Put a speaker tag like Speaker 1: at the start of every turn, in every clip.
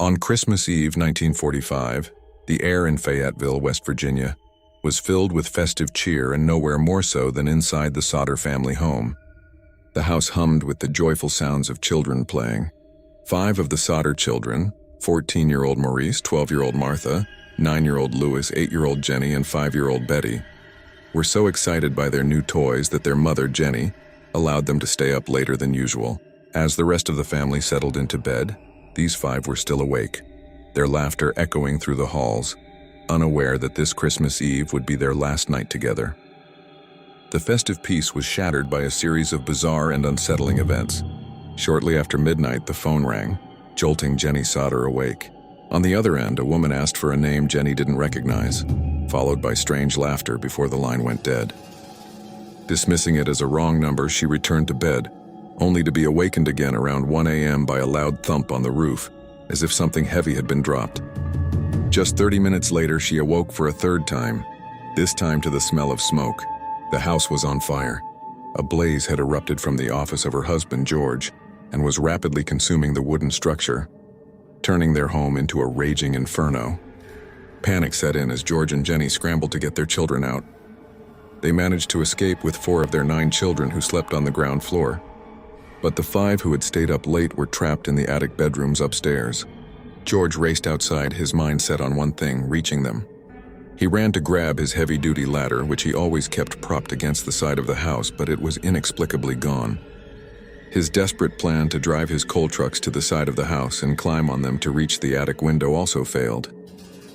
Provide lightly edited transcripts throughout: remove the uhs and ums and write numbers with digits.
Speaker 1: On Christmas Eve 1945, the air in Fayetteville, West Virginia, was filled with festive cheer and nowhere more so than inside the Sodder family home. The house hummed with the joyful sounds of children playing. 5 of the Sodder children, 14-year-old Maurice, 12-year-old Martha, 9-year-old Louis, 8-year-old Jenny, and 5-year-old Betty, were so excited by their new toys that their mother, Jenny, allowed them to stay up later than usual. As the rest of the family settled into bed, these 5 were still awake, their laughter echoing through the halls, unaware that this Christmas Eve would be their last night together. The festive peace was shattered by a series of bizarre and unsettling events. Shortly after midnight, the phone rang, jolting Jenny Sodder awake. On the other end, a woman asked for a name Jenny didn't recognize, followed by strange laughter before the line went dead. Dismissing it as a wrong number, she returned to bed, only to be awakened again around 1 a.m. by a loud thump on the roof, as if something heavy had been dropped. Just 30 minutes later, she awoke for a third time, this time to the smell of smoke. The house was on fire. A blaze had erupted from the office of her husband, George, and was rapidly consuming the wooden structure, turning their home into a raging inferno. Panic set in as George and Jenny scrambled to get their children out. They managed to escape with 4 of their 9 children who slept on the ground floor. But the 5 who had stayed up late were trapped in the attic bedrooms upstairs. George raced outside, his mind set on one thing, reaching them. He ran to grab his heavy-duty ladder, which he always kept propped against the side of the house, but it was inexplicably gone. His desperate plan to drive his coal trucks to the side of the house and climb on them to reach the attic window also failed.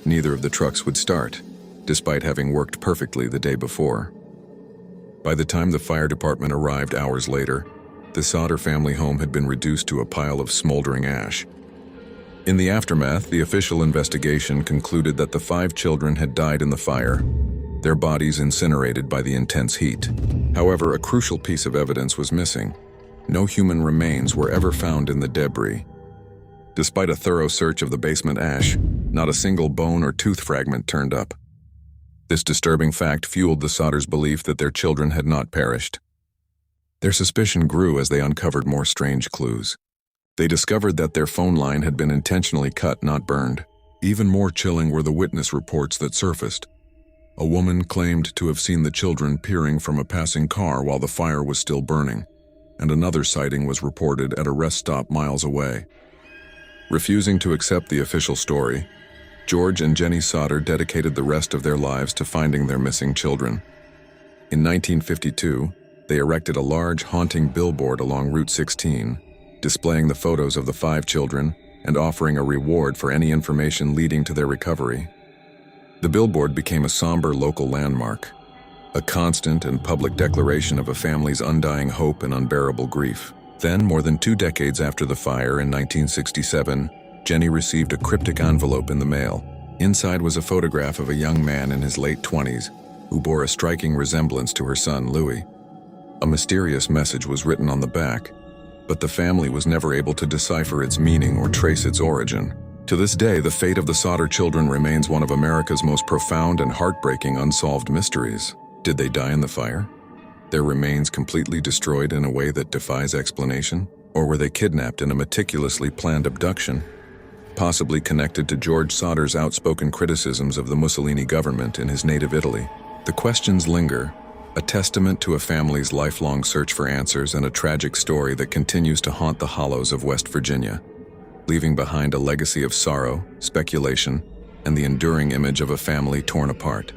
Speaker 1: Neither of the trucks would start, despite having worked perfectly the day before. By the time the fire department arrived hours later, the Sodder family home had been reduced to a pile of smoldering ash. In the aftermath, the official investigation concluded that the 5 children had died in the fire, their bodies incinerated by the intense heat. However, a crucial piece of evidence was missing. No human remains were ever found in the debris. Despite a thorough search of the basement ash, not a single bone or tooth fragment turned up. This disturbing fact fueled the Sodders' belief that their children had not perished. Their suspicion grew as they uncovered more strange clues. They discovered that their phone line had been intentionally cut, not burned. Even more chilling were the witness reports that surfaced. A woman claimed to have seen the children peering from a passing car while the fire was still burning, and another sighting was reported at a rest stop miles away. Refusing to accept the official story, George and Jenny Sodder dedicated the rest of their lives to finding their missing children. In 1952, they erected a large, haunting billboard along Route 16, displaying the photos of the 5 children and offering a reward for any information leading to their recovery. The billboard became a somber local landmark, a constant and public declaration of a family's undying hope and unbearable grief. Then, more than 2 decades after the fire in 1967, Jenny received a cryptic envelope in the mail. Inside was a photograph of a young man in his late 20s who bore a striking resemblance to her son, Louis. A mysterious message was written on the back, but the family was never able to decipher its meaning or trace its origin. To this day, the fate of the Sodder children remains one of America's most profound and heartbreaking unsolved mysteries. Did they die in the fire? Their remains completely destroyed in a way that defies explanation? Or were they kidnapped in a meticulously planned abduction, possibly connected to George Sodder's outspoken criticisms of the Mussolini government in his native Italy? The questions linger, a testament to a family's lifelong search for answers and a tragic story that continues to haunt the hollows of West Virginia, leaving behind a legacy of sorrow, speculation, and the enduring image of a family torn apart.